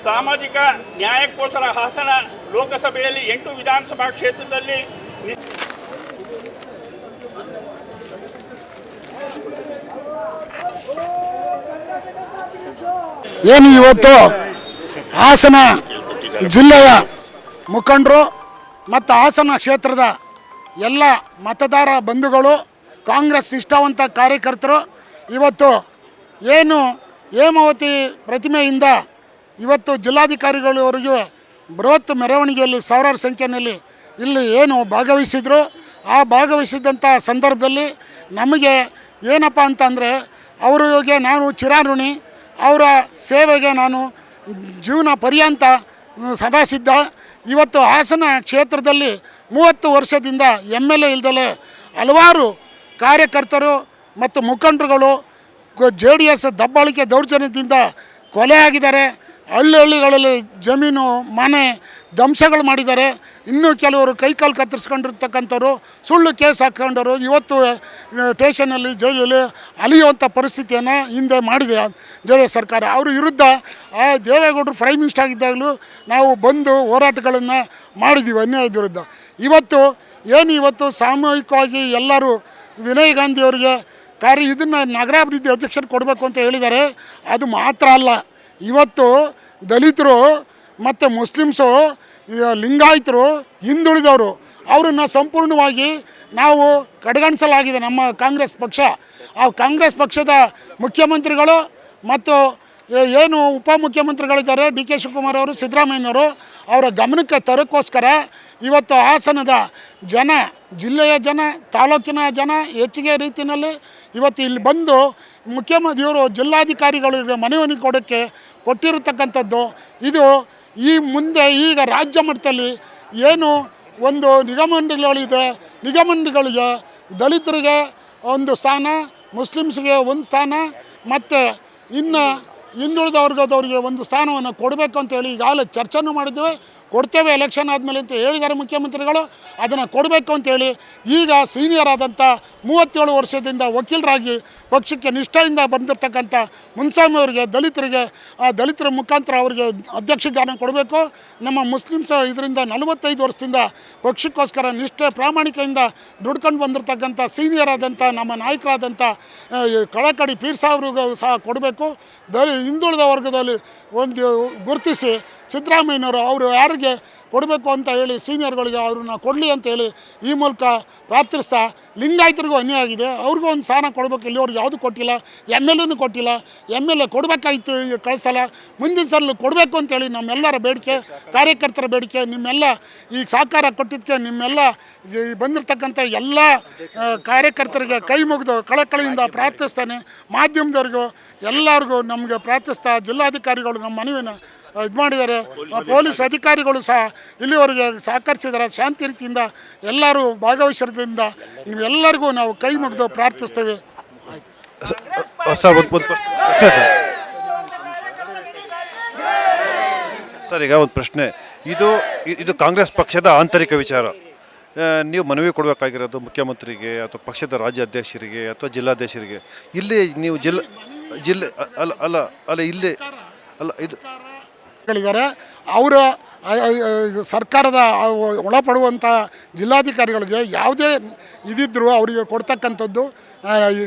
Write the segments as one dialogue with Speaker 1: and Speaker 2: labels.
Speaker 1: ಸಾಮಾಜಿಕ ನ್ಯಾಯಕ್ಕೋಸ್ಕರ ಹಾಸನ ಲೋಕಸಭೆಯಲ್ಲಿ 8 ವಿಧಾನಸಭಾ ಕ್ಷೇತ್ರದಲ್ಲಿ
Speaker 2: ಏನು ಇವತ್ತು ಹಾಸನ ಜಿಲ್ಲೆಯ ಮುಖಂಡರು ಮತ್ತು ಹಾಸನ ಕ್ಷೇತ್ರದ ಎಲ್ಲ ಮತದಾರ ಬಂಧುಗಳು, ಕಾಂಗ್ರೆಸ್ ನಿಷ್ಠಾವಂತ ಕಾರ್ಯಕರ್ತರು ಇವತ್ತು ಏನು ಹೇಮಾವತಿ ಪ್ರತಿಮೆಯಿಂದ ಇವತ್ತು ಜಿಲ್ಲಾಧಿಕಾರಿಗಳವರೆಗೂ ಬೃಹತ್ ಮೆರವಣಿಗೆಯಲ್ಲಿ ಸಾವಿರಾರು ಸಂಖ್ಯೆಯಲ್ಲಿ ಇಲ್ಲಿ ಏನು ಭಾಗವಹಿಸಿದರು. ಆ ಭಾಗವಹಿಸಿದಂಥ ಸಂದರ್ಭದಲ್ಲಿ ನಮಗೆ ಏನಪ್ಪ ಅಂತಂದರೆ ಅವರಿಗೆ ನಾನು ಚಿರಾಋಣಿ, ಅವರ ಸೇವೆಗೆ ನಾನು ಜೀವನ ಪರ್ಯಂತ ಸದಾ ಸಿದ್ಧ. ಇವತ್ತು ಹಾಸನ ಕ್ಷೇತ್ರದಲ್ಲಿ 30 ವರ್ಷದಿಂದ MLA ಇಲ್ದಲೇ ಹಲವಾರು ಕಾರ್ಯಕರ್ತರು ಮತ್ತು ಮುಖಂಡರುಗಳು JDS ದಬ್ಬಾಳಿಕೆ ದೌರ್ಜನ್ಯದಿಂದ ಕೊಲೆ ಆಗಿದ್ದಾರೆ. ಹಳ್ಳಿಗಳಲ್ಲಿ ಜಮೀನು ಮನೆ ಧ್ವಂಸಗಳು ಮಾಡಿದ್ದಾರೆ. ಇನ್ನೂ ಕೆಲವರು ಕೈಕಾಲು ಕತ್ತರಿಸ್ಕೊಂಡಿರ್ತಕ್ಕಂಥವ್ರು, ಸುಳ್ಳು ಕೇಸ್ ಹಾಕ್ಕೊಂಡವರು ಇವತ್ತು ಸ್ಟೇಷನಲ್ಲಿ ಜೈಲಲ್ಲಿ ಅಲಿಯುವಂಥ ಪರಿಸ್ಥಿತಿಯನ್ನು ಹಿಂದೆ ಮಾಡಿದೆ JDS ಸರ್ಕಾರ. ಅವ್ರ ವಿರುದ್ಧ ದೇವೇಗೌಡರು ಪ್ರೈಮ್ ಮಿನಿಸ್ಟರ್ ಆಗಿದ್ದಾಗಲೂ ನಾವು ಬಂದು ಹೋರಾಟಗಳನ್ನು ಮಾಡಿದ್ದೀವಿ ಅನ್ಯಾಯದ ವಿರುದ್ಧ. ಇವತ್ತು ಸಾಮೂಹಿಕವಾಗಿ ಎಲ್ಲರೂ ವಿನಯ್ ಗಾಂಧಿ ಅವರಿಗೆ ಇದನ್ನು ನಗರಾಭಿವೃದ್ಧಿ ಅಧ್ಯಕ್ಷರು ಕೊಡಬೇಕು ಅಂತ ಹೇಳಿದ್ದಾರೆ. ಅದು ಮಾತ್ರ ಅಲ್ಲ, ಇವತ್ತು ದಲಿತರು ಮತ್ತು ಮುಸ್ಲಿಮ್ಸು, ಲಿಂಗಾಯತರು, ಹಿಂದುಳಿದವರು ಅವರನ್ನು ಸಂಪೂರ್ಣವಾಗಿ ನಾವು ಕಡೆಗಣಿಸಲಾಗಿದೆ. ನಮ್ಮ ಕಾಂಗ್ರೆಸ್ ಪಕ್ಷ, ಆ ಕಾಂಗ್ರೆಸ್ ಪಕ್ಷದ ಮುಖ್ಯಮಂತ್ರಿಗಳು ಮತ್ತು ಏನು ಉಪಮುಖ್ಯಮಂತ್ರಿಗಳಿದ್ದಾರೆ DK ಶಿವಕುಮಾರ್ ಅವರು, ಸಿದ್ದರಾಮಯ್ಯನವರು, ಅವರ ಗಮನಕ್ಕೆ ತರೋಕ್ಕೋಸ್ಕರ ಇವತ್ತು ಹಾಸನದ ಜನ, ಜಿಲ್ಲೆಯ ಜನ, ತಾಲೂಕಿನ ಜನ ಹೆಚ್ಚಿಗೆ ರೀತಿಯಲ್ಲಿ ಇವತ್ತು ಇಲ್ಲಿ ಬಂದು ಮುಖ್ಯಮಂತ್ರಿಯವರು ಜಿಲ್ಲಾಧಿಕಾರಿಗಳಿಗೆ ಮನವಿ ಕೊಟ್ಟಿರತಕ್ಕಂಥದ್ದು. ಇದು ಈ ಮುಂದೆ ಈಗ ರಾಜ್ಯ ಮಟ್ಟದಲ್ಲಿ ಏನು ಒಂದು ನಿಗಮಮಂಡಳಿಗಳಿದೆ, ನಿಗಮಮಂಡಳಿಗಳಿಗೆ ದಲಿತರಿಗೆ ಒಂದು ಸ್ಥಾನ, ಮುಸ್ಲಿಮ್ಸ್ಗೆ ಒಂದು ಸ್ಥಾನ ಮತ್ತು ಇನ್ನು ಹಿಂದುಳಿದ ವರ್ಗದವರಿಗೆ ಒಂದು ಸ್ಥಾನವನ್ನು ಕೊಡಬೇಕು ಅಂತೇಳಿ ಈಗಾಗಲೇ ಚರ್ಚೆನೂ ಮಾಡಿದ್ದೇವೆ. ಕೊಡ್ತೇವೆ ಎಲೆಕ್ಷನ್ ಆದಮೇಲೆ ಅಂತ ಹೇಳಿದ್ದಾರೆ ಮುಖ್ಯಮಂತ್ರಿಗಳು. ಅದನ್ನು ಕೊಡಬೇಕು ಅಂತೇಳಿ ಈಗ ಸೀನಿಯರ್ ಆದಂಥ 37 ವರ್ಷದಿಂದ ವಕೀಲರಾಗಿ ಪಕ್ಷಕ್ಕೆ ನಿಷ್ಠೆಯಿಂದ ಬಂದಿರತಕ್ಕಂಥ ಮುನ್ಸ್ವಾಮಿ ಅವರಿಗೆ, ದಲಿತರ ಮುಖಾಂತರ ಅವರಿಗೆ ಅಧ್ಯಕ್ಷ ಜ್ಞಾನ ಕೊಡಬೇಕು. ನಮ್ಮ ಮುಸ್ಲಿಮ್ಸ್ ಇದರಿಂದ 45 ವರ್ಷದಿಂದ ಪಕ್ಷಕ್ಕೋಸ್ಕರ ನಿಷ್ಠೆ ಪ್ರಾಮಾಣಿಕೆಯಿಂದ ದುಡ್ಕೊಂಡು ಬಂದಿರತಕ್ಕಂಥ ಸೀನಿಯರ್ ಆದಂಥ ನಮ್ಮ ನಾಯಕರಾದಂಥ ಕಳಕಡಿ ಪೀರ್ ಸಾಹೇಬ್ರಿಗೂ ಸಹ ಕೊಡಬೇಕು. ಹಿಂದುಳಿದ ವರ್ಗದಲ್ಲಿ ಒಂದು ಗುರುತಿಸಿ ಸಿದ್ದರಾಮಯ್ಯನವರು ಅವರು ಯಾರಿಗೆ ಕೊಡಬೇಕು ಅಂತ ಹೇಳಿ ಸೀನಿಯರ್ಗಳಿಗೆ ಅವ್ರನ್ನ ಕೊಡಲಿ ಅಂತೇಳಿ ಈ ಮೂಲಕ ಪ್ರಾರ್ಥಿಸ್ತಾ, ಲಿಂಗಾಯತರಿಗೂ ಅನ್ಯಾಯ ಆಗಿದೆ, ಅವ್ರಿಗೂ ಒಂದು ಸ್ಥಾನ ಕೊಡಬೇಕು. ಇಲ್ಲಿವರೆಗೆ ಯಾವುದೂ ಕೊಟ್ಟಿಲ್ಲ, MLA ಕೊಟ್ಟಿಲ್ಲ. MLA ಕೊಡಬೇಕಾಗಿತ್ತು, ಕಳಿಸಲ್ಲ. ಮುಂದಿನ ಸಲ ಕೊಡಬೇಕು ಅಂತೇಳಿ ನಮ್ಮೆಲ್ಲರ ಬೇಡಿಕೆ, ಕಾರ್ಯಕರ್ತರ ಬೇಡಿಕೆ. ನಿಮ್ಮೆಲ್ಲ ಈಗ ಸಹಕಾರ ಕೊಟ್ಟಿದ್ದಕ್ಕೆ ನಿಮ್ಮೆಲ್ಲ ಬಂದಿರತಕ್ಕಂಥ ಎಲ್ಲ ಕಾರ್ಯಕರ್ತರಿಗೆ ಕೈ ಮುಗಿದು ಕಳಕಳಿಯಿಂದ ಪ್ರಾರ್ಥಿಸ್ತಾನೆ. ಮಾಧ್ಯಮದವ್ರಿಗೂ ಎಲ್ಲರಿಗೂ ನಮಗೆ ಪ್ರಾರ್ಥಿಸ್ತಾ, ಜಿಲ್ಲಾಧಿಕಾರಿಗಳು ನಮ್ಮ ಮನವಿನ ಇದು ಮಾಡಿದ್ದಾರೆ. ಪೊಲೀಸ್ ಅಧಿಕಾರಿಗಳು ಸಹ ಇಲ್ಲಿವರೆಗೆ ಸಹಕರಿಸಿದ್ದಾರೆ. ಶಾಂತಿ ರೀತಿಯಿಂದ ಎಲ್ಲರೂ ಭಾಗವಹಿಸಿರೋದ್ರಿಂದ ನೀವೆಲ್ಲರಿಗೂ ನಾವು ಕೈ ಮುಗಿದು ಪ್ರಾರ್ಥಿಸ್ತೇವೆ.
Speaker 3: ಸರ್, ಈಗ ಒಂದು ಪ್ರಶ್ನೆ. ಇದು ಕಾಂಗ್ರೆಸ್ ಪಕ್ಷದ ಆಂತರಿಕ ವಿಚಾರ. ನೀವು ಮನವಿ ಕೊಡಬೇಕಾಗಿರೋದು ಮುಖ್ಯಮಂತ್ರಿಗೆ ಅಥವಾ ಪಕ್ಷದ ರಾಜ್ಯ ಅಧ್ಯಕ್ಷರಿಗೆ ಅಥವಾ ಜಿಲ್ಲಾಧ್ಯಕ್ಷರಿಗೆ. ಇಲ್ಲಿ ನೀವು ಜಿಲ್ಲೆ ಅಲ್ಲ ಇಲ್ಲಿ ಅಲ್ಲ ಇದು
Speaker 2: ಗಳಿದ್ದಾರೆ. ಅವರ ಸರ್ಕಾರದ ಒಳಪಡುವಂಥ ಜಿಲ್ಲಾಧಿಕಾರಿಗಳಿಗೆ ಯಾವುದೇ ಇದಿದ್ದರೂ ಅವರಿಗೆ ಕೊಡ್ತಕ್ಕಂಥದ್ದು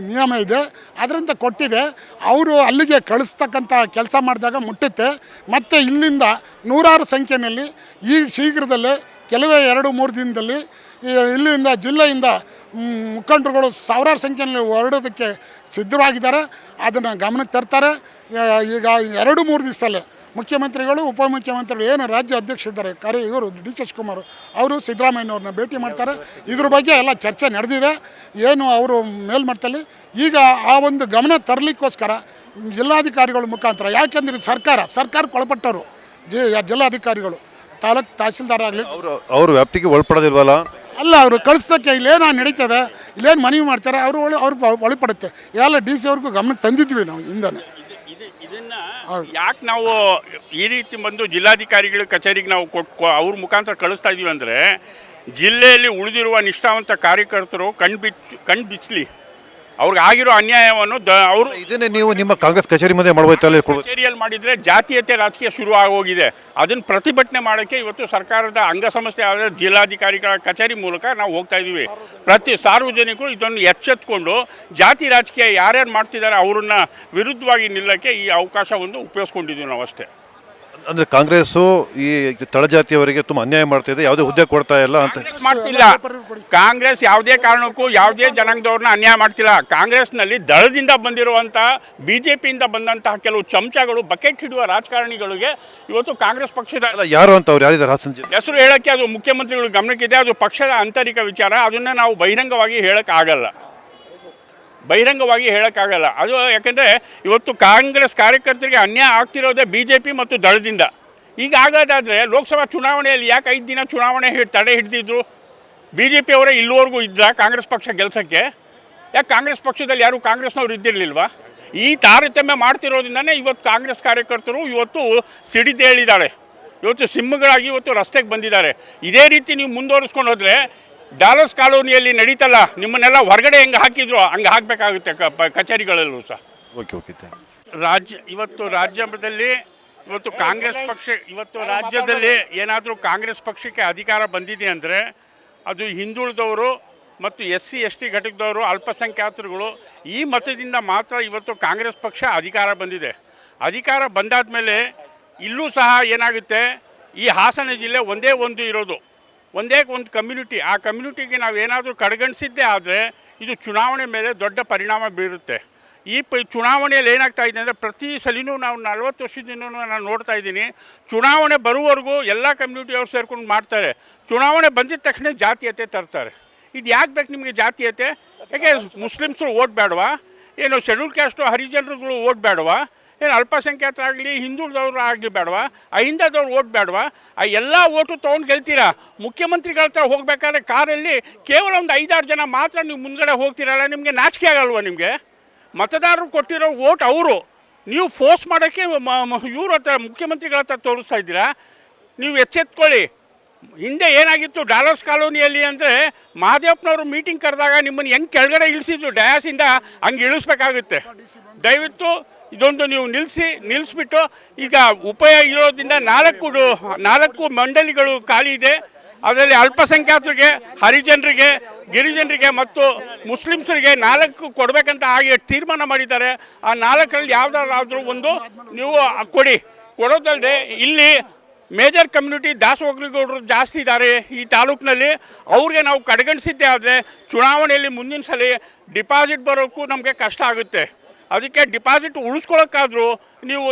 Speaker 2: ನಿಯಮ ಇದೆ. ಅದರಂತೆ ಕೊಟ್ಟಿದೆ. ಅವರು ಅಲ್ಲಿಗೆ ಕಳಿಸ್ತಕ್ಕಂಥ ಕೆಲಸ ಮಾಡಿದಾಗ ಮುಟ್ಟುತ್ತೆ. ಮತ್ತು ಇಲ್ಲಿಂದ ನೂರಾರು ಸಂಖ್ಯೆಯಲ್ಲಿ ಈ ಶೀಘ್ರದಲ್ಲೇ ಕೆಲವೇ 2-3 ದಿನದಲ್ಲಿ ಇಲ್ಲಿಂದ ಜಿಲ್ಲೆಯಿಂದ ಮುಖಂಡರುಗಳು ಸಾವಿರಾರು ಸಂಖ್ಯೆಯಲ್ಲಿ ಹೊರಡೋದಕ್ಕೆ ಸಿದ್ಧವಾಗಿದ್ದಾರೆ. ಅದನ್ನು ಗಮನಕ್ಕೆ ತರ್ತಾರೆ. ಈಗ 2-3 ದಿವಸದಲ್ಲೇ ಮುಖ್ಯಮಂತ್ರಿಗಳು, ಉಪಮುಖ್ಯಮಂತ್ರಿಗಳು, ಏನು ರಾಜ್ಯ ಅಧ್ಯಕ್ಷರಿದ್ದಾರೆ ಇವರು DK ಶಿವಕುಮಾರ್ ಅವರು ಸಿದ್ದರಾಮಯ್ಯನವ್ರನ್ನ ಭೇಟಿ ಮಾಡ್ತಾರೆ. ಇದ್ರ ಬಗ್ಗೆ ಎಲ್ಲ ಚರ್ಚೆ ನಡೆದಿದೆ. ಏನು ಅವರು ಮೇಲ್ಮಟ್ಟದಲ್ಲಿ ಈಗ ಆ ಒಂದು ಗಮನ ತರಲಿಕ್ಕೋಸ್ಕರ ಜಿಲ್ಲಾಧಿಕಾರಿಗಳ ಮುಖಾಂತರ, ಯಾಕೆಂದರೆ ಇದು ಸರ್ಕಾರಕ್ಕೆ ಒಳಪಟ್ಟವರು ಜಿಲ್ಲಾಧಿಕಾರಿಗಳು, ತಾಲೂಕು ತಹಸೀಲ್ದಾರ್ ಆಗಲಿ
Speaker 3: ಅವರು ವ್ಯಾಪ್ತಿಗೆ ಒಳಪಡೋದಿಲ್ವಲ್ಲ.
Speaker 2: ಅಲ್ಲ, ಅವರು ಕಳಿಸೋಕ್ಕೆ ಇಲ್ಲೇನು ನಡೀತದೆ, ಇಲ್ಲೇನು ಮನವಿ ಮಾಡ್ತಾರೆ, ಅವ್ರು ಒಳಪಡುತ್ತೆ. ಎಲ್ಲ DC ಅವ್ರಿಗೂ ಗಮನಕ್ಕೆ ತಂದಿದ್ವಿ ನಾವು ಹಿಂದನೇ.
Speaker 1: ಇದನ್ನು ಯಾಕೆ ನಾವು ಈ ರೀತಿ ಬಂದು ಜಿಲ್ಲಾಧಿಕಾರಿಗಳ ಕಚೇರಿಗೆ ನಾವು ಅವ್ರ ಮುಖಾಂತರ ಕಳಿಸ್ತಾ ಇದ್ದೀವಿ ಅಂದರೆ, ಜಿಲ್ಲೆಯಲ್ಲಿ ಉಳಿದಿರುವ ನಿಷ್ಠಾವಂತ ಕಾರ್ಯಕರ್ತರು ಕಣ್ಣು ಬಿಚ್ಚಲಿ. ಅವ್ರಿಗೆ ಆಗಿರೋ ಅನ್ಯಾಯವನ್ನು ಅವರು
Speaker 3: ಇದನ್ನೇ ನೀವು ನಿಮ್ಮ ಕಾಂಗ್ರೆಸ್ ಕಚೇರಿ ಮುಂದೆ ಮಾಡಬಹುತ್ತಲ್ಲ ಕೊಡ್ಬೋದು.
Speaker 1: ಕಚೇರಿಯಲ್ಲಿ ಮಾಡಿದರೆ ಜಾತೀಯತೆ ರಾಜಕೀಯ ಶುರು ಆಗೋಗಿದೆ. ಅದನ್ನು ಪ್ರತಿಭಟನೆ ಮಾಡೋಕ್ಕೆ ಇವತ್ತು ಸರ್ಕಾರದ ಅಂಗಸಂಸ್ಥೆ ಆದ ಜಿಲ್ಲಾಧಿಕಾರಿಗಳ ಕಚೇರಿ ಮೂಲಕ ನಾವು ಹೋಗ್ತಾ ಇದ್ದೀವಿ. ಪ್ರತಿ ಸಾರ್ವಜನಿಕರು ಇದನ್ನು ಎಚ್ಚೆತ್ಕೊಂಡು ಜಾತಿ ರಾಜಕೀಯ ಯಾರ್ಯಾರು ಮಾಡ್ತಿದ್ದಾರೆ ಅವ್ರನ್ನ ವಿರುದ್ಧವಾಗಿ ನಿಲ್ಲಕ್ಕೆ ಈ ಅವಕಾಶವನ್ನು ಉಪಯೋಗಿಸ್ಕೊಂಡಿದ್ದೀವಿ ನಾವು ಅಷ್ಟೇ.
Speaker 3: ಅಂದ್ರೆ ಕಾಂಗ್ರೆಸ್ಸು ಈ ತಳಜಾತಿಯವರಿಗೆ ತುಂಬ ಅನ್ಯಾಯ ಮಾಡ್ತಾ ಇದೆ, ಯಾವುದೇ ಹುದ್ದೆ ಕೊಡ್ತಾ ಇಲ್ಲ ಅಂತ.
Speaker 1: ಮಾಡ್ತಿಲ್ಲ. ಕಾಂಗ್ರೆಸ್ ಯಾವುದೇ ಕಾರಣಕ್ಕೂ ಯಾವುದೇ ಜನಾಂಗದವ್ರನ್ನ ಅನ್ಯಾಯ ಮಾಡ್ತಿಲ್ಲ. ಕಾಂಗ್ರೆಸ್ನಲ್ಲಿ ದಳದಿಂದ ಬಂದಿರುವಂಥ BJPಯಿಂದ ಬಂದಂತಹ ಕೆಲವು ಚಮಚಗಳು, ಬಕೆಟ್ ಹಿಡುವ ರಾಜಕಾರಣಿಗಳಿಗೆ ಇವತ್ತು ಕಾಂಗ್ರೆಸ್ ಪಕ್ಷದ
Speaker 3: ಅಲ್ಲ, ಯಾರು ಅಂತ ಅವ್ರು ಯಾರಿದ್ದಾರೆ ಹಾಸನ ಜಿಲ್ಲೆ?
Speaker 1: ಹೆಸರು ಹೇಳೋಕ್ಕೆ ಅದು ಮುಖ್ಯಮಂತ್ರಿಗಳ ಗಮನಕ್ಕಿದೆ. ಅದು ಪಕ್ಷದ ಆಂತರಿಕ ವಿಚಾರ. ಅದನ್ನು ನಾವು ಬಹಿರಂಗವಾಗಿ ಹೇಳೋಕ್ಕಾಗಲ್ಲ. ಅದು ಯಾಕೆಂದರೆ ಇವತ್ತು ಕಾಂಗ್ರೆಸ್ ಕಾರ್ಯಕರ್ತರಿಗೆ ಅನ್ಯಾಯ ಆಗ್ತಿರೋದೇ BJP ಮತ್ತು ದಳದಿಂದ. ಈಗ ಆಗೋದಾದರೆ ಲೋಕಸಭಾ ಚುನಾವಣೆಯಲ್ಲಿ ಯಾಕೆ 5 ದಿನ ಚುನಾವಣೆ ತಡೆ ಹಿಡಿದಿದ್ರು? BJP ಅವರೇ ಇಲ್ಲಿವರೆಗೂ ಇದ್ದ ಕಾಂಗ್ರೆಸ್ ಪಕ್ಷ ಗೆಲ್ಸೋಕ್ಕೆ? ಯಾಕೆ ಕಾಂಗ್ರೆಸ್ ಪಕ್ಷದಲ್ಲಿ ಯಾರು ಕಾಂಗ್ರೆಸ್ನವ್ರು ಇದ್ದಿರಲಿಲ್ವಾ? ಈ ತಾರತಮ್ಯ ಮಾಡ್ತಿರೋದ್ರಿಂದನೇ ಇವತ್ತು ಕಾಂಗ್ರೆಸ್ ಕಾರ್ಯಕರ್ತರು ಇವತ್ತು ಸಿಡಿದೇಳಿದ್ದಾರೆ. ಇವತ್ತು ಸಿಂಹಗಳಾಗಿ ಇವತ್ತು ರಸ್ತೆಗೆ ಬಂದಿದ್ದಾರೆ. ಇದೇ ರೀತಿ ನೀವು ಮುಂದುವರಿಸ್ಕೊಂಡು ಹೋದರೆ ಡಾಲರ್ಸ್ ಕಾಲೋನಿಯಲ್ಲಿ ನಡೀತಲ್ಲ, ನಿಮ್ಮನ್ನೆಲ್ಲ ಹೊರಗಡೆ ಹೆಂಗೆ ಹಾಕಿದ್ರು ಹಂಗೆ ಹಾಕಬೇಕಾಗುತ್ತೆ ಕಚೇರಿಗಳಲ್ಲೂ ಸಹ.
Speaker 3: ಓಕೆ
Speaker 1: ಇವತ್ತು ರಾಜ್ಯದಲ್ಲಿ ಕಾಂಗ್ರೆಸ್ ಪಕ್ಷ ರಾಜ್ಯದಲ್ಲಿ ಏನಾದರೂ ಕಾಂಗ್ರೆಸ್ ಪಕ್ಷಕ್ಕೆ ಅಧಿಕಾರ ಬಂದಿದೆ ಅಂದರೆ ಅದು ಹಿಂದುಳಿದವರು ಮತ್ತು SC ST ಘಟಕದವರು, ಅಲ್ಪಸಂಖ್ಯಾತರುಗಳು ಈ ಮತದಿಂದ ಮಾತ್ರ ಇವತ್ತು ಕಾಂಗ್ರೆಸ್ ಪಕ್ಷ ಅಧಿಕಾರ ಬಂದಿದೆ. ಅಧಿಕಾರ ಬಂದಾದ ಮೇಲೆ ಇಲ್ಲೂ ಸಹ ಏನಾಗುತ್ತೆ, ಈ ಹಾಸನ ಜಿಲ್ಲೆ ಒಂದೇ ಒಂದು ಕಮ್ಯುನಿಟಿ. ಆ ಕಮ್ಯುನಿಟಿಗೆ ನಾವು ಏನಾದರೂ ಕಡೆಗಣಿಸಿದ್ದೇ ಆದರೆ ಇದು ಚುನಾವಣೆ ಮೇಲೆ ದೊಡ್ಡ ಪರಿಣಾಮ ಬೀರುತ್ತೆ. ಈ ಚುನಾವಣೆಯಲ್ಲಿ ಏನಾಗ್ತಾ ಇದೆ ಅಂದರೆ ಪ್ರತಿ ಸಲಿನೂ ನಾವು 40 ವರ್ಷದಿಂದ ನಾನು ನೋಡ್ತಾ ಇದ್ದೀನಿ, ಚುನಾವಣೆ ಬರುವವರೆಗೂ ಎಲ್ಲ ಕಮ್ಯುನಿಟಿಯವರು ಸೇರ್ಕೊಂಡು ಮಾಡ್ತಾರೆ. ಚುನಾವಣೆ ಬಂದಿದ ತಕ್ಷಣ ಜಾತೀಯತೆ ತರ್ತಾರೆ. ಇದು ಯಾಕೆ ಬೇಕು ನಿಮಗೆ ಜಾತೀಯತೆ? ಯಾಕೆ ಮುಸ್ಲಿಮ್ಸರು ಓಟ್ ಬೇಡವಾ? ಏನು ಶೆಡ್ಯೂಲ್ ಕ್ಯಾಸ್ಟು ಹರಿಜನರುಗಳು ಓಟ್ ಬೇಡವಾ? ಏನು ಅಲ್ಪಸಂಖ್ಯಾತರಾಗಲಿ ಹಿಂದುಳಿದವರು ಆಗಲಿ ಬೇಡವಾ? ಅಹಿಂದದವ್ರು ಓಟ್ ಬೇಡವಾ? ಆ ಎಲ್ಲ ಓಟು ತೊಗೊಂಡು ಗೆಲ್ತೀರಾ. ಮುಖ್ಯಮಂತ್ರಿಗಳ ಹತ್ರ ಹೋಗಬೇಕಾದ್ರೆ ಕಾರಲ್ಲಿ ಕೇವಲ ಒಂದು 5-6 ಜನ ಮಾತ್ರ ನೀವು ಮುಂದ್ಗಡೆ ಹೋಗ್ತೀರಲ್ಲ, ನಿಮಗೆ ನಾಚಿಕೆ ಆಗಲ್ವ? ನಿಮಗೆ ಮತದಾರರು ಕೊಟ್ಟಿರೋ ಓಟ್ ಅವರು ನೀವು ಫೋರ್ಸ್ ಮಾಡೋಕ್ಕೆ ಇವ್ರ ಹತ್ರ ಮುಖ್ಯಮಂತ್ರಿಗಳ ಹತ್ರ ತೋರಿಸ್ತಾ ಇದ್ದೀರಾ. ನೀವು ಎಚ್ಚೆತ್ಕೊಳ್ಳಿ. ಹಿಂದೆ ಏನಾಗಿತ್ತು ಡಾಲರ್ಸ್ ಕಾಲೋನಿಯಲ್ಲಿ ಅಂದರೆ ಮಹದೇವಪ್ಪನವರು ಮೀಟಿಂಗ್ ಕರೆದಾಗ ನಿಮ್ಮನ್ನು ಹೆಂಗೆ ಕೆಳಗಡೆ ಇಳಿಸಿದ್ರು ಡಯಾಸಿಂದ ಹಂಗೆ ಇಳಿಸ್ಬೇಕಾಗುತ್ತೆ. ದಯವಿಟ್ಟು ಇದೊಂದು ನೀವು ನಿಲ್ಲಿಸ್ಬಿಟ್ಟು, ಈಗ ಉಪಯೋಗ ಇರೋದ್ರಿಂದ 4 ಮಂಡಳಿಗಳು ಖಾಲಿ ಇದೆ. ಅದರಲ್ಲಿ ಅಲ್ಪಸಂಖ್ಯಾತರಿಗೆ, ಹರಿಜನರಿಗೆ, ಗಿರಿಜನರಿಗೆ ಮತ್ತು ಮುಸ್ಲಿಮ್ಸರಿಗೆ 4 ಕೊಡಬೇಕಂತ ಹಾಗೆ ತೀರ್ಮಾನ ಮಾಡಿದ್ದಾರೆ. ಆ 4ರಲ್ಲಿ ಯಾವುದಾದ್ರೂ ಒಂದು ನೀವು ಕೊಡೋದಲ್ಲದೆ ಇಲ್ಲಿ ಮೇಜರ್ ಕಮ್ಯುನಿಟಿ ದಾಸವಾಗಲಿಗೌಡರು ಜಾಸ್ತಿ ಇದ್ದಾರೆ ಈ ತಾಲೂಕಿನಲ್ಲಿ. ಅವ್ರಿಗೆ ನಾವು ಕಡೆಗಣಿಸಿದ್ದೇ ಆದರೆ ಚುನಾವಣೆಯಲ್ಲಿ ಮುಂದಿನ ಸಲ ಡಿಪಾಸಿಟ್ ಬರೋಕ್ಕೂ ನಮಗೆ ಕಷ್ಟ ಆಗುತ್ತೆ. ಅದಕ್ಕೆ ಡಿಪಾಸಿಟ್ ಉಳಿಸ್ಕೊಳ್ಳೋಕ್ಕಾದರೂ ನೀವು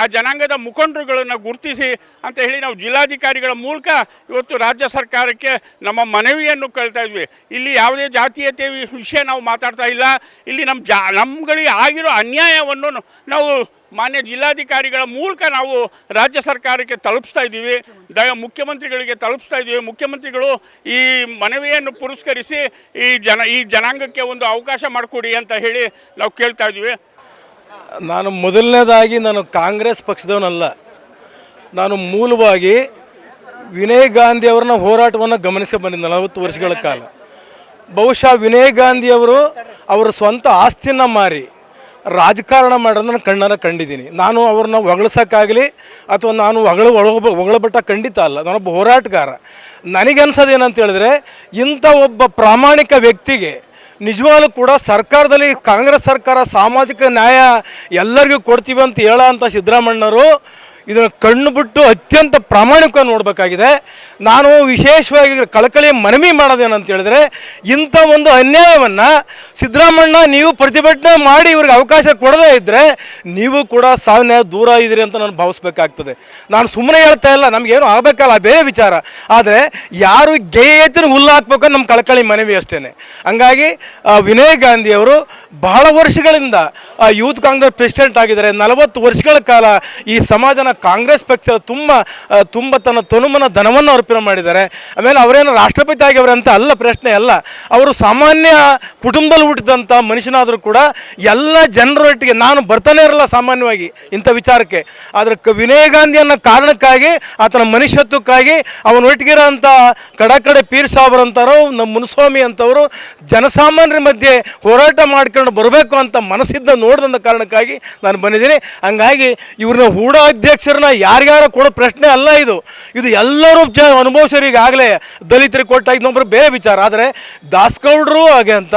Speaker 1: ಆ ಜನಾಂಗದ ಮುಖಂಡರುಗಳನ್ನು ಗುರುತಿಸಿ ಅಂತ ಹೇಳಿ ನಾವು ಜಿಲ್ಲಾಧಿಕಾರಿಗಳ ಮೂಲಕ ಇವತ್ತು ರಾಜ್ಯ ಸರ್ಕಾರಕ್ಕೆ ನಮ್ಮ ಮನವಿಯನ್ನು ಕೇಳ್ತಾ ಇದ್ವಿ. ಇಲ್ಲಿ ಯಾವುದೇ ಜಾತೀಯತೆ ವಿಷಯ ನಾವು ಮಾತಾಡ್ತಾ ಇಲ್ಲ. ಇಲ್ಲಿ ನಮ್ಗಳಿಗೆ ಆಗಿರೋ ಅನ್ಯಾಯವನ್ನು ನಾವು ಮಾನ್ಯ ಜಿಲ್ಲಾಧಿಕಾರಿಗಳ ಮೂಲಕ ನಾವು ರಾಜ್ಯ ಸರ್ಕಾರಕ್ಕೆ ತಲುಪಿಸ್ತಾ ಇದ್ದೀವಿ, ಮುಖ್ಯಮಂತ್ರಿಗಳಿಗೆ ತಲುಪಿಸ್ತಾ ಇದ್ದೀವಿ. ಮುಖ್ಯಮಂತ್ರಿಗಳು ಈ ಮನವಿಯನ್ನು ಪುರಸ್ಕರಿಸಿ ಈ ಜನಾಂಗಕ್ಕೆ ಒಂದು ಅವಕಾಶ ಮಾಡಿಕೊಡಿ ಅಂತ ಹೇಳಿ ನಾವು ಕೇಳ್ತಾ ಇದ್ದೀವಿ.
Speaker 4: ನಾನು ಮೊದಲನೇದಾಗಿ ನಾನು ಕಾಂಗ್ರೆಸ್ ಪಕ್ಷದವನಲ್ಲ. ನಾನು ಮೂಲವಾಗಿ ವಿನಯ್ ಗಾಂಧಿ ಅವರನ್ನ ಹೋರಾಟವನ್ನು ಗಮನಿಸಿ ಬಂದಿದ್ದೆ 40 ವರ್ಷಗಳ ಕಾಲ. ಬಹುಶಃ ವಿನಯ್ ಗಾಂಧಿಯವರು ಅವರ ಸ್ವಂತ ಆಸ್ತಿಯನ್ನು ಮಾರಿ ರಾಜಕಾರಣ ಮಾಡೋದನ್ನು ಕಣ್ಣಾರ ಕಂಡಿದ್ದೀನಿ. ನಾನು ಅವ್ರನ್ನ ಹೊಗಳಸೋಕ್ಕಾಗಲಿ ಅಥವಾ ನಾನು ಹೊಗಳಬಟ್ಟ ಖಂಡಿತ ಅಲ್ಲ. ನಾನೊಬ್ಬ ಹೋರಾಟಗಾರ. ನನಗನ್ಸೋದು ಏನಂತ ಹೇಳಿದ್ರೆ, ಇಂಥ ಒಬ್ಬ ಪ್ರಾಮಾಣಿಕ ವ್ಯಕ್ತಿಗೆ ನಿಜವಾಗ್ಲೂ ಕೂಡ ಸರ್ಕಾರದಲ್ಲಿ ಕಾಂಗ್ರೆಸ್ ಸರ್ಕಾರ ಸಾಮಾಜಿಕ ನ್ಯಾಯ ಎಲ್ಲರಿಗೂ ಕೊಡ್ತೀವಿ ಅಂತ ಹೇಳೋ ಅಂಥ ಸಿದ್ದರಾಮಣ್ಣವರು ಇದನ್ನು ಕಣ್ಣು ಬಿಟ್ಟು ಅತ್ಯಂತ ಪ್ರಾಮಾಣಿಕವಾಗಿ ನೋಡಬೇಕಾಗಿದೆ. ನಾನು ವಿಶೇಷವಾಗಿ ಕಳಕಳಿ ಮನವಿ ಮಾಡೋದೇನಂತ ಹೇಳಿದ್ರೆ, ಇಂಥ ಒಂದು ಅನ್ಯಾಯವನ್ನು ಸಿದ್ದರಾಮಣ್ಣ ನೀವು ಪ್ರತಿಭಟನೆ ಮಾಡಿ ಇವ್ರಿಗೆ ಅವಕಾಶ ಕೊಡದೇ ಇದ್ದರೆ ನೀವು ಕೂಡ ಸಾವನ್ನ ದೂರ ಇದ್ದೀರಿ ಅಂತ ನಾನು ಭಾವಿಸ್ಬೇಕಾಗ್ತದೆ. ನಾನು ಸುಮ್ಮನೆ ಹೇಳ್ತಾ ಇಲ್ಲ, ನಮಗೇನು ಆಗಬೇಕಲ್ಲ ಬೇರೆ ವಿಚಾರ. ಆದರೆ ಯಾರು ಗೇಯತಿನ ಹುಲ್ಲು ಹಾಕ್ಬೇಕು ನಮ್ಮ ಕಳಕಳಿ ಮನವಿ ಅಷ್ಟೇ. ಹಂಗಾಗಿ ವಿನಯ್ ಗಾಂಧಿಯವರು ಬಹಳ ವರ್ಷಗಳಿಂದ ಯೂತ್ ಕಾಂಗ್ರೆಸ್ ಪ್ರೆಸಿಡೆಂಟ್ ಆಗಿದ್ದಾರೆ. 40 ವರ್ಷಗಳ ಕಾಲ ಈ ಸಮಾಜನ ಕಾಂಗ್ರೆಸ್ ಪಕ್ಷ ತುಂಬ ತನ್ನ ತನುಮನ ಧನವನ್ನು ಅರ್ಪಣೆ ಮಾಡಿದ್ದಾರೆ. ಆಮೇಲೆ ಅವರೇನು ರಾಷ್ಟ್ರಪತಿ ಆಗ್ಯವರಂತ ಅಲ್ಲ, ಪ್ರಶ್ನೆ ಅಲ್ಲ. ಅವರು ಸಾಮಾನ್ಯ ಕುಟುಂಬದಲ್ಲಿ ಹುಟ್ಟಿದಂಥ ಮನುಷ್ಯನಾದರೂ ಕೂಡ ಎಲ್ಲ ಜನರೊಟ್ಟಿಗೆ ನಾನು ಬರ್ತಾನೆ ಇರಲ್ಲ ಸಾಮಾನ್ಯವಾಗಿ ಇಂಥ ವಿಚಾರಕ್ಕೆ. ಆದರೆ ವಿನಯ್ ಗಾಂಧಿ ಅನ್ನೋ ಕಾರಣಕ್ಕಾಗಿ, ಆತನ ಮನುಷ್ಯತ್ವಕ್ಕಾಗಿ, ಅವನೊಟ್ಟಿಗಿರೋಂಥ ಕಡೆ ಪೀರ್ ಸಾಬ್ರಂಥವ್ರು, ನಮ್ಮ ಮುನುಸ್ವಾಮಿ ಅಂತವರು ಜನಸಾಮಾನ್ಯರ ಮಧ್ಯೆ ಹೋರಾಟ ಮಾಡ್ಕೊಂಡು ಬರಬೇಕು ಅಂತ ಮನಸ್ಸಿದ್ದ ನೋಡಿದಂಥ ಕಾರಣಕ್ಕಾಗಿ ನಾನು ಬಂದಿದ್ದೀನಿ. ಹಂಗಾಗಿ ಇವ್ರನ್ನ ಹೂಡ ಅಧ್ಯಕ್ಷರನ್ನ ಯಾರ್ಯಾರ ಕೊಡೋ ಪ್ರಶ್ನೆ ಅಲ್ಲ. ಇದು ಎಲ್ಲರೂ ಅನುಭವಿಸೋರು. ಈಗಾಗಲೇ ದಲಿತರಿಗೆ ಕೊಟ್ಟ ಇನ್ನೊಬ್ಬರು ಬೇರೆ ವಿಚಾರ. ಆದರೆ ದಾಸ್ಗೌಡರು ಹಾಗೆ ಅಂತ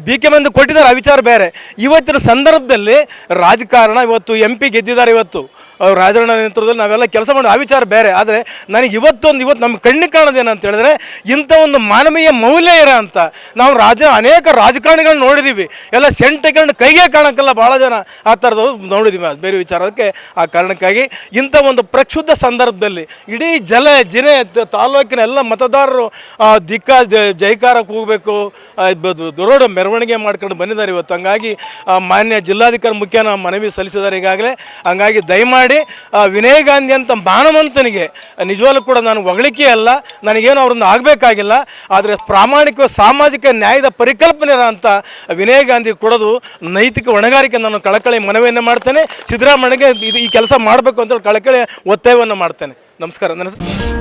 Speaker 4: BK ಮಂದಿ ಕೊಟ್ಟಿದ್ದಾರೆ, ಆ ವಿಚಾರ ಬೇರೆ. ಇವತ್ತಿನ ಸಂದರ್ಭದಲ್ಲಿ ರಾಜಕಾರಣ, ಇವತ್ತು MP ಗೆದ್ದಿದ್ದಾರೆ, ಇವತ್ತು ರಾಜಣ್ಣ ನೇತೃತ್ವದಲ್ಲಿ ನಾವೆಲ್ಲ ಕೆಲಸ ಮಾಡೋದು, ಆ ವಿಚಾರ ಬೇರೆ. ಆದರೆ ನನಗೆ ಇವತ್ತು ನಮ್ಮ ಕಣ್ಣಿಗೆ ಕಾಣೋದೇನಂತ ಹೇಳಿದ್ರೆ, ಇಂಥ ಒಂದು ಮಾನವೀಯ ಮೌಲ್ಯ ಇರೋ ಅಂತ ನಾವು ಅನೇಕ ರಾಜಕಾರಣಿಗಳನ್ನ ನೋಡಿದ್ದೀವಿ. ಎಲ್ಲ ಸೆಂಟೆಕೊಂಡು ಕೈಗೆ ಕಾಣಕ್ಕಲ್ಲ ಭಾಳ ಜನ ಆ ಥರದ್ದು ನೋಡಿದ್ದೀವಿ. ಅದು ಬೇರೆ ವಿಚಾರ. ಅದಕ್ಕೆ ಆ ಕಾರಣಕ್ಕಾಗಿ ಇಂಥ ಒಂದು ಪ್ರಕ್ಷುದ್ಧ ಸಂದರ್ಭದಲ್ಲಿ ಇಡೀ ಜಿಲ್ಲೆ ತಾಲೂಕಿನ ಎಲ್ಲ ಮತದಾರರು ಜೈಕಾರಕ್ಕೆ ಹೋಗಬೇಕು, ದೊಡ್ಡ ಮೆರವಣಿಗೆ ಮಾಡ್ಕೊಂಡು ಬಂದಿದ್ದಾರೆ ಇವತ್ತು. ಹಂಗಾಗಿ ಮಾನ್ಯ ಜಿಲ್ಲಾಧಿಕಾರಿ ಮುಖ್ಯನ ಮನವಿ ಸಲ್ಲಿಸಿದ್ದಾರೆ ಈಗಾಗಲೇ. ಹಂಗಾಗಿ ದಯಮಾಡಿ ವಿನಯ್ ಗಾಂಧಿ ಅಂತ ಮಾನವಂತನಿಗೆ ನಿಜವಾಗ್ಲೂ ಕೂಡ ನಾನು ಹೊಗಳಿಕೆ ಅಲ್ಲ, ನನಗೇನು ಅವ್ರನ್ನ ಆಗಬೇಕಾಗಿಲ್ಲ. ಆದರೆ ಪ್ರಾಮಾಣಿಕ ಸಾಮಾಜಿಕ ನ್ಯಾಯದ ಪರಿಕಲ್ಪನೆ ಅಂತ ವಿನಯ್ ಗಾಂಧಿ ಕೊಡೋದು ನೈತಿಕ ಹೊಣೆಗಾರಿಕೆ. ನಾನು ಕಳಕಳಿ ಮನವಿಯನ್ನು ಮಾಡ್ತೇನೆ. ಸಿದ್ದರಾಮಯ್ಯಗೆ ಈ ಕೆಲಸ ಮಾಡಬೇಕು ಅಂತ ಕಳಕಳಿ ಒತ್ತಾಯವನ್ನು ಮಾಡ್ತೇನೆ. ನಮಸ್ಕಾರ. ನನ್ನ